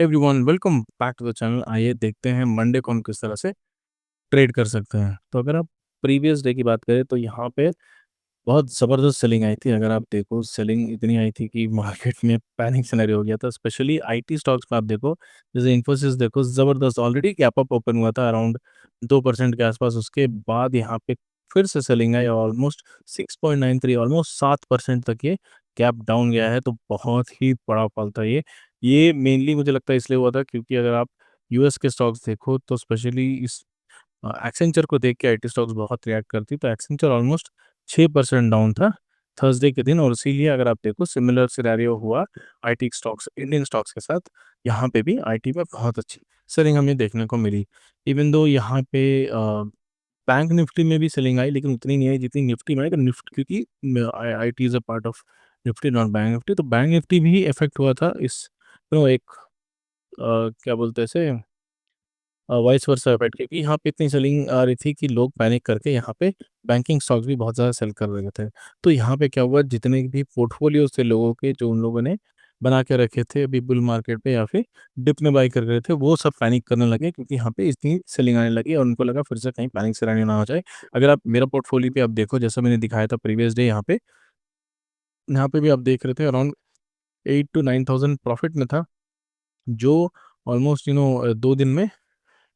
Everyone welcome back to the channel. आइए देखते हैं मंडे को हम किस तरह से ट्रेड कर सकते हैं। तो अगर आप प्रीवियस डे की बात करें तो यहाँ पे बहुत ज़बरदस्त सेलिंग आई थी। अगर आप देखो सेलिंग इतनी आई थी कि मार्केट में पैनिक सिनेरियो हो गया था। स्पेशली आईटी स्टॉक्स में आप देखो, जैसे इन्फोसिस देखो, ज़बरदस्त ऑलरेडी गैप अप ओपन हुआ था अराउंड 2% के आसपास। उसके बाद यहाँ पे फिर से सेलिंग आई, ऑलमोस्ट 6.93, ऑलमोस्ट 7% तक ये गैप डाउन गया है। तो बहुत ही बड़ा फॉल था ये मेनली मुझे लगता है इसलिए हुआ था क्योंकि अगर आप यूएस के स्टॉक्स देखो तो स्पेशली इस एक्सेंचर को देख के आईटी स्टॉक्स बहुत रिएक्ट करती। तो एक्सेंचर ऑलमोस्ट 6% डाउन था थर्सडे के दिन, और इसीलिए अगर आप देखो सिमिलर सिनेरियो हुआ आईटी स्टॉक्स, इंडियन स्टॉक्स के साथ। यहाँ पे भी आईटी में बहुत अच्छी सेलिंग हमें देखने को मिली। इवन दो यहाँ पे बैंक निफ्टी में भी सेलिंग आई, लेकिन उतनी नहीं आई जितनी निफ्टी में आई। तो निफ्टी क्योंकि IT is a part of Nifty, not bank Nifty, तो बैंक निफ्टी भी इफेक्ट हुआ था इस एक क्या बोलते हैं इसे, वाइस वर्सा इफेक्ट, क्योंकि यहाँ पे इतनी सेलिंग आ रही थी कि लोग पैनिक करके यहाँ पे बैंकिंग स्टॉक्स भी बहुत ज़्यादा सेल कर रहे थे। तो यहाँ पे क्या हुआ, जितने भी पोर्टफोलियोज थे लोगों के जो उन लोगों ने बना के रखे थे अभी बुल मार्केट पे या फिर डिप में बाई कर रहे थे, वो सब पैनिक करने लगे क्योंकि यहाँ पे इतनी सेलिंग आने लगी और उनको लगा फिर से कहीं पैनिक सेलिंग ना हो जाए। अगर आप मेरा पोर्टफोलियो पे आप देखो, जैसा मैंने दिखाया था प्रीवियस डे, यहाँ पे भी आप देख रहे थे अराउंड 8 to 9 थाउजेंड प्रॉफिट में था, जो ऑलमोस्ट 2 दिन में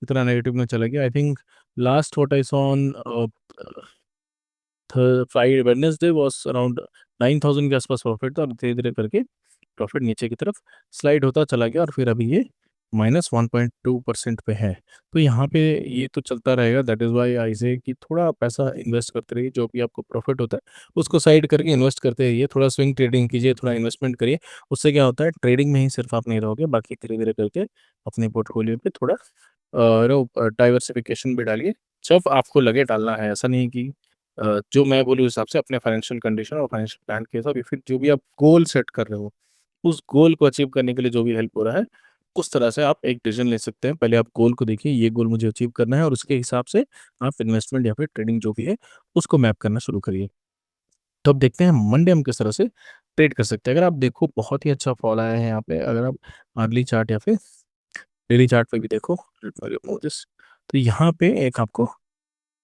इतना नेगेटिव में चला गया। I think last what I saw on Friday Wednesday was around 9,000 के आसपास प्रॉफिट था, और धीरे धीरे करके प्रॉफिट नीचे की तरफ स्लाइड होता चला गया और फिर अभी ये -1.2% पे है। तो यहाँ पे ये तो चलता रहेगा। दैट इज़ वाई आई से कि थोड़ा पैसा इन्वेस्ट करते रहिए, जो भी आपको प्रॉफिट होता है उसको साइड करके इन्वेस्ट करते रहिए। थोड़ा स्विंग ट्रेडिंग कीजिए, थोड़ा इन्वेस्टमेंट करिए। उससे क्या होता है, ट्रेडिंग में ही सिर्फ आप नहीं रहोगे, बाकी धीरे धीरे करके अपने पोर्टफोलियो पे थोड़ा डाइवर्सिफिकेशन भी डालिए जब आपको लगे डालना है। ऐसा नहीं कि जो मैं बोलूँ उस हिसाब से अपने फाइनेंशियल कंडीशन और फाइनेंशियल प्लान के हिसाब, या फिर जो भी आप गोल सेट कर रहे हो उस गोल को अचीव करने के लिए जो भी हेल्प हो रहा है, उस तरह से आप एक डिसीजन ले सकते हैं। पहले आप गोल को देखिए, ये गोल मुझे अचीव करना है, और उसके हिसाब से आप इन्वेस्टमेंट या फिर ट्रेडिंग जो भी है उसको मैप करना शुरू करिए। तो अब देखते हैं मंडे हम किस तरह से ट्रेड कर सकते हैं। अगर आप देखो बहुत ही अच्छा फॉल आया है यहाँ पे। अगर आप अर्ली चार्ट या फिर डेली चार्ट पे भी देखो, तो यहाँ पे एक आपको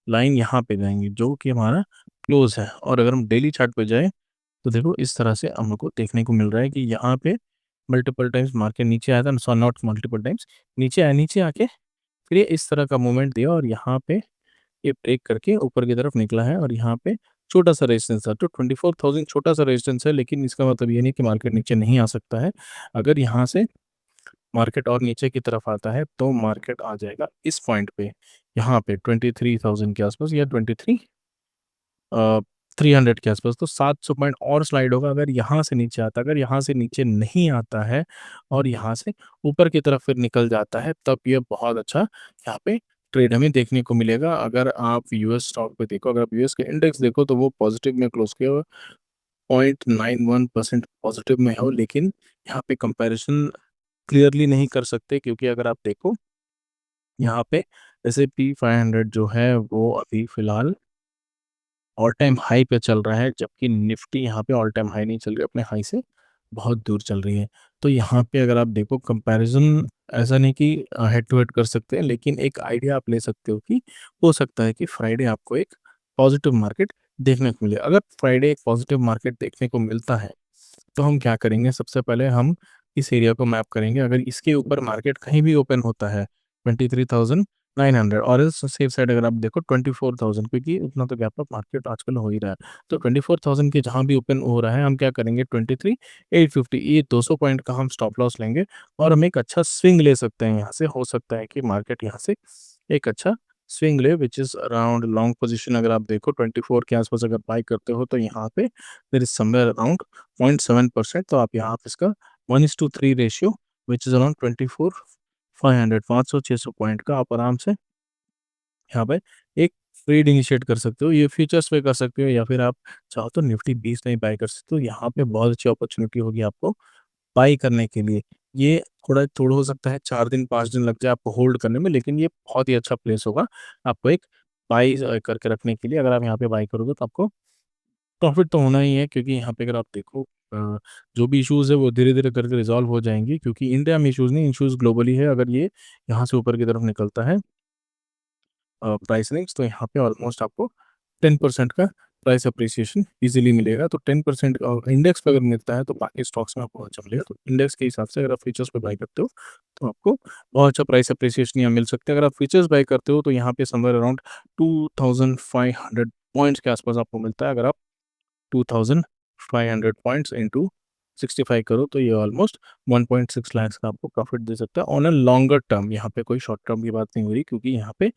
लाइन यहाँ पे जाएंगी जो कि हमारा क्लोज है। और अगर हम डेली चार्ट पे जाए तो देखो इस तरह से हमको देखने को मिल रहा है कि यहाँ पे मल्टीपल टाइम्स मार्केट नीचे आया था, सो नॉट मल्टीपल टाइम्स नीचे आया, नीचे आके फिर ये इस तरह का मूवमेंट दिया और यहाँ पे ये ब्रेक करके ऊपर की तरफ निकला है। और यहाँ पे छोटा सा रेजिस्टेंस था, तो 24,000 छोटा सा रेजिस्टेंस है, लेकिन इसका मतलब ये नहीं कि मार्केट नीचे नहीं आ सकता है। अगर यहाँ से मार्केट और नीचे की तरफ आता है तो मार्केट आ जाएगा इस पॉइंट पे, यहाँ पे 23,000 के आसपास या 300 के आसपास। तो 700 पॉइंट और स्लाइड होगा अगर यहाँ से नीचे आता। अगर यहाँ से नीचे नहीं आता है और यहाँ से ऊपर की तरफ फिर निकल जाता है, तब ये बहुत अच्छा यहाँ पे ट्रेड हमें देखने को मिलेगा। अगर आप यूएस स्टॉक पे देखो, अगर आप यूएस के इंडेक्स देखो तो वो पॉजिटिव में क्लोज किया हुआ 0.91% पॉजिटिव में हो, लेकिन यहाँ पे कंपैरिजन क्लियरली नहीं कर सकते क्योंकि अगर आप देखो यहाँ पे S&P 500 जो है वो अभी फिलहाल ऑल टाइम हाई पे चल रहा है, जबकि निफ्टी यहाँ पे ऑल टाइम हाई नहीं चल रही, अपने हाई से बहुत दूर चल रही है। तो यहाँ पे अगर आप देखो कंपैरिजन, ऐसा नहीं कि हेड टू हेड कर सकते हैं, लेकिन एक आइडिया आप ले सकते हो कि हो सकता है कि फ्राइडे आपको एक पॉजिटिव मार्केट देखने को मिले। अगर फ्राइडे एक पॉजिटिव मार्केट देखने को मिलता है तो हम क्या करेंगे, सबसे पहले हम इस एरिया को मैप करेंगे। अगर इसके ऊपर मार्केट कहीं भी ओपन होता है 23,900, और इस सेफ साइड अगर आप देखो 24,000, क्योंकि उतना तो गैप अप मार्केट आजकल हो ही रहा है। तो 24,000 के जहाँ भी ओपन हो रहा है हम क्या करेंगे, 23,850, ये 200 पॉइंट का हम स्टॉप लॉस लेंगे और हम एक अच्छा स्विंग ले सकते हैं। यहाँ से हो सकता है कि मार्केट यहाँ से एक अच्छा स्विंग ले, which is around long position. अगर आप देखो 24 के आसपास अगर बाई करते हो तो यहाँ पे देर इज समवेयर अराउंड 0.7%। तो आप यहाँ पे इसका 1:3 ratio, which is around 24,500, 500-600 point का आप आराम से यहाँ पे एक ट्रेड इनिशिएट कर सकते हो। ये फ्यूचर्स पे कर सकते हो या फिर आप चाहो तो निफ्टी 20 में बाय कर सकते हो। यहाँ पे बहुत अच्छी अपॉर्चुनिटी होगी आपको बाई करने के लिए। ये थोड़ा थोड़ा हो सकता है 4 दिन 5 दिन लग जाए आपको होल्ड करने में, लेकिन ये बहुत ही अच्छा प्लेस होगा आपको एक बाई करके रखने के लिए। अगर आप यहाँ पे बाई करोगे तो आपको प्रॉफिट तो होना ही है, क्योंकि यहाँ पे अगर आप देखो जो भी इश्यूज़ है वो धीरे-धीरे करके रिज़ॉल्व हो जाएँगी, क्योंकि इंडिया में इश्यूज़ नहीं, इश्यूज़ ग्लोबली है। अगर ये यहाँ से ऊपर की तरफ निकलता है प्राइस रेंज, तो यहाँ पे ऑलमोस्ट आपको 10% का प्राइस एप्रिसिएशन ईज़िली मिलेगा। तो 10% इंडेक्स पे अगर मिलता है तो बाकी स्टॉक्स में आपको अच्छा मिलेगा। तो इंडेक्स के हिसाब से अगर आप फ्यूचर्स पे बाय करते हो तो आपको बहुत अच्छा प्राइस एप्रिसिएशन यहाँ मिल सकता है। अगर आप फ्यूचर्स बाय करते हो तो यहाँ पे समवेयर अराउंड 2500 पॉइंट्स के आसपास आपको मिलता है। अगर आप 2500 पॉइंट्स इंटू 65 करो तो ये ऑलमोस्ट 1.6 लाख का आपको प्रॉफिट दे सकता है ऑन अ लॉन्गर टर्म। यहाँ पे कोई शॉर्ट टर्म की बात नहीं हो रही, क्योंकि यहाँ पे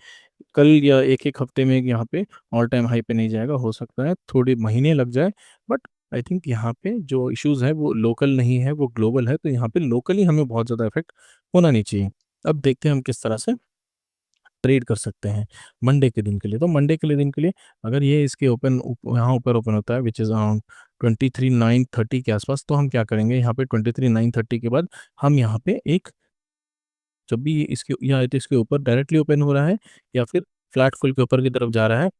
कल या एक-एक हफ्ते में यहाँ पे ऑल टाइम हाई पे नहीं जाएगा, हो सकता है थोड़े महीने लग जाए, बट आई थिंक यहाँ पे जो इश्यूज़ है वो लोकल नहीं है, वो ग्लोबल है, तो यहाँ पे लोकली हमें बहुत ज़्यादा इफ़ेक्ट होना नहीं चाहिए। अब देखते हैं हम किस तरह से ट्रेड कर सकते हैं मंडे के दिन के लिए। तो मंडे के लिए दिन के लिए अगर ये इसके यहाँ ऊपर ओपन होता है विच इज़ अराउंड 23,930 के आसपास, तो हम क्या करेंगे यहाँ पे 23,930 के बाद हम यहाँ पे एक, जब भी ये इसके या तो इसके ऊपर डायरेक्टली ओपन हो रहा है या फिर फ्लैट खुल के ऊपर की तरफ जा रहा है,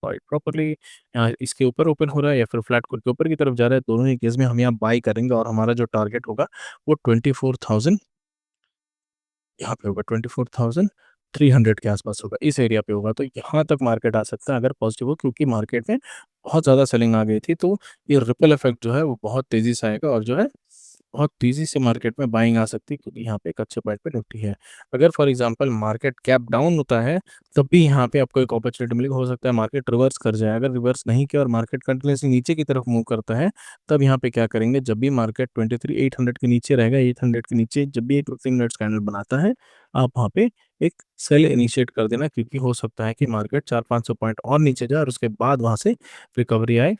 प्रॉपर्ली इसके ऊपर ओपन हो रहा है या फिर फ्लैट खुल के ऊपर की तरफ जा रहा है, दोनों ही केस में हम यहाँ बाई करेंगे और हमारा जो टारगेट होगा वो 24,000 यहाँ पे होगा, 24,300 के आसपास होगा, इस एरिया पे होगा। तो यहाँ तक मार्केट आ सकता है अगर पॉजिटिव हो, क्योंकि मार्केट में बहुत ज़्यादा सेलिंग आ गई थी, तो ये रिपल इफेक्ट जो है वो बहुत तेज़ी से आएगा और जो है बहुत तेज़ी से मार्केट में बाइंग आ सकती है, क्योंकि यहाँ पे एक अच्छे पॉइंट पे निफ्टी है। अगर for example market gap down होता है, तब भी यहाँ पे आपको एक अपॉर्चुनिटी मिलेगी। हो सकता है मार्केट रिवर्स कर जाए, अगर रिवर्स नहीं किया और मार्केट कंटिन्यूअसली नीचे की तरफ मूव करता है, तब यहाँ पे क्या करेंगे, जब भी मार्केट 23,800 के नीचे रहेगा, 800 के नीचे जब भी एक 15 मिनट्स कैंडल बनाता है, आप वहाँ पे एक सेल इनिशिएट कर देना, क्योंकि हो सकता है कि मार्केट 400-500 पॉइंट और नीचे जाए और उसके बाद वहाँ से रिकवरी आए।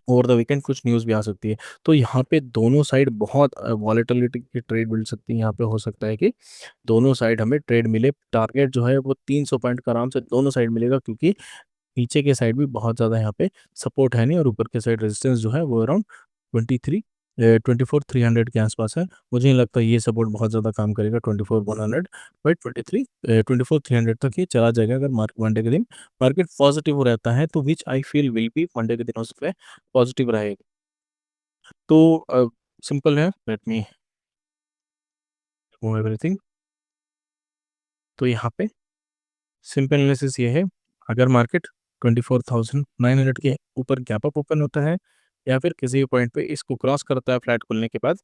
ओवर द वीकेंड कुछ न्यूज़ भी आ सकती है। तो यहाँ पे दोनों साइड बहुत वॉलेटिलिटी की ट्रेड मिल सकती है। यहाँ पे हो सकता है कि दोनों साइड हमें ट्रेड मिले। टारगेट जो है वो 300 पॉइंट का आराम से दोनों साइड मिलेगा, क्योंकि नीचे के साइड भी बहुत ज़्यादा यहाँ पे सपोर्ट है नहीं, और ऊपर के साइड रेजिस्टेंस जो है वो अराउंड 24,300 के आसपास है। मुझे नहीं लगता ये सपोर्ट बहुत ज़्यादा काम करेगा 24,100, बट 24,300 तक ये चला जाएगा अगर मार्केट मंडे के दिन मार्केट पॉजिटिव रहता है, तो which I feel will be Monday के दिन उस पे पॉजिटिव रहेगा। तो सिंपल है, लेट मी मूव एवरीथिंग। तो यहाँ पे सिंपल एनालिसिस ये है, अगर मार्केट 24,900 के ऊपर गैप अप ओपन होता है या फिर किसी भी पॉइंट पे इसको क्रॉस करता है फ्लैट खुलने के बाद,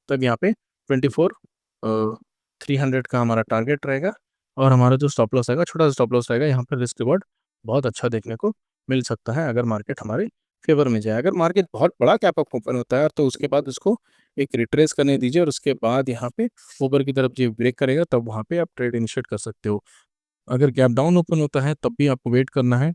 तब यहाँ पे 24,300 का हमारा टारगेट रहेगा और हमारा जो स्टॉप लॉस आएगा, छोटा सा स्टॉप लॉस रहेगा। यहाँ पे रिस्क रिवॉर्ड बहुत अच्छा देखने को मिल सकता है अगर मार्केट हमारे फेवर में जाए। अगर मार्केट बहुत बड़ा गैप अप ओपन होता है तो उसके बाद उसको एक रिट्रेस करने दीजिए और उसके बाद यहाँ पे ऊपर की तरफ जो ब्रेक करेगा, तब वहाँ पे आप ट्रेड इनिशिएट कर सकते हो। अगर गैप डाउन ओपन होता है तब भी आपको वेट करना है,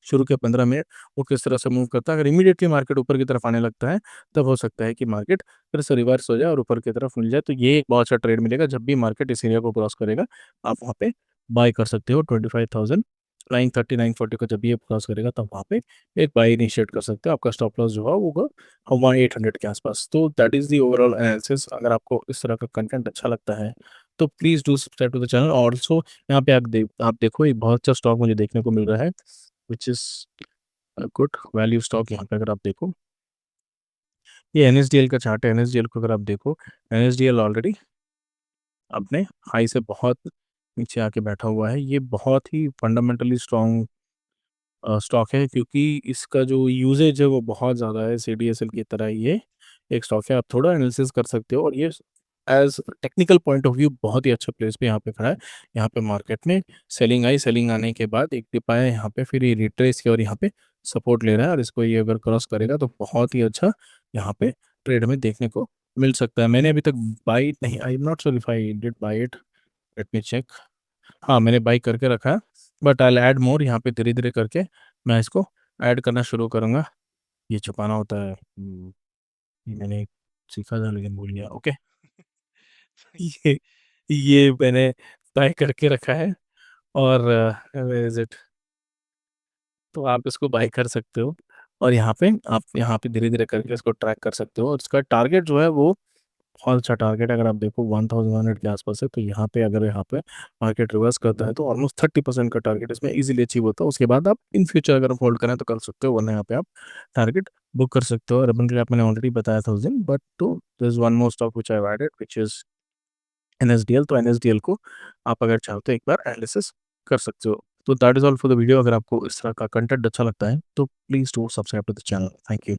शुरू के 15 मिनट वो किस तरह से मूव करता है। अगर इमीडिएटली मार्केट ऊपर की तरफ आने लगता है, तब हो सकता है कि मार्केट फिर से रिवर्स हो जाए और ऊपर की तरफ मिल जाए। तो ये एक बहुत अच्छा ट्रेड मिलेगा, जब भी मार्केट इस एरिया को क्रॉस करेगा, आप वहाँ पे बाय कर सकते हो। 25,930 940 को जब भी ये क्रॉस करेगा, तब वहाँ पे एक बाय इनिशिएट कर सकते हो। आपका स्टॉप लॉस जो है वो होगा हमारा 800 के आसपास। तो that is the overall analysis. अगर आपको इस तरह का कंटेंट अच्छा लगता है, तो please do subscribe to the channel. Also यहाँ पे आप देखो एक बहुत अच्छा स्टॉक मुझे देखने को मिल रहा है, which is good value stock. यहाँ पे अगर आप देखो, ये एनएसडीएल का चार्ट है। एनएसडीएल को अगर आप देखो, एनएसडीएल ऑलरेडी अपने हाई से बहुत नीचे आके बैठा हुआ है। ये बहुत ही फंडामेंटली स्ट्रॉन्ग स्टॉक है, क्योंकि इसका जो यूसेज है वो बहुत ज़्यादा है। सीडीएसएल की तरह ये एक स्टॉक है। आप थोड़ा एनालिसिस कर सकते हो और ये as technical point of view बहुत ही अच्छा प्लेस पे यहाँ पे खड़ा है। यहाँ पे मार्केट में सेलिंग आई, सेलिंग आने के बाद एक डिप आया यहाँ पे, फिर ये रिट्रेस किया और यहाँ पे सपोर्ट ले रहा है, और इसको ये अगर क्रॉस करेगा तो बहुत ही अच्छा यहाँ पे ट्रेड में देखने को मिल सकता है। मैंने अभी तक बाई नहीं, I am not sure if I did buy it, let me check. हाँ, मैंने बाई करके रखा है, but I will add more. यहाँ पे धीरे-धीरे करके मैं इसको ऐड करना शुरू करूँगा। ये छुपाना होता है। ये मैंने सीखा था लेकिन भूल गया। ओके। ये ये मैंने बाय करके रखा है और वेयर इज़ इट? तो आप इसको बाय कर सकते हो और यहाँ पे आप यहाँ पे धीरे-धीरे करके इसको ट्रैक कर सकते हो और इसका टारगेट जो है वो बहुत अच्छा टारगेट है। अगर आप देखो 1100 के आसपास है, तो यहाँ पे अगर यहाँ पे मार्केट रिवर्स करता है तो ऑलमोस्ट 30% का टारगेट इसमें इजीली अचीव होता है। उसके बाद आप इन फ्यूचर अगर होल्ड करें तो कर सकते हो, वरना यहाँ पे आप टारगेट बुक कर सकते हो। अर्बन क्रैप मैंने ऑलरेडी बताया था उस दिन, बट तो there is one more stock which I have added which is NSDL. तो एनएसडीएल को आप अगर चाहो तो एक बार एनालिसिस कर सकते हो। तो that is all for the video. अगर आपको इस तरह का कंटेंट अच्छा लगता है तो please do subscribe to the channel. Thank you.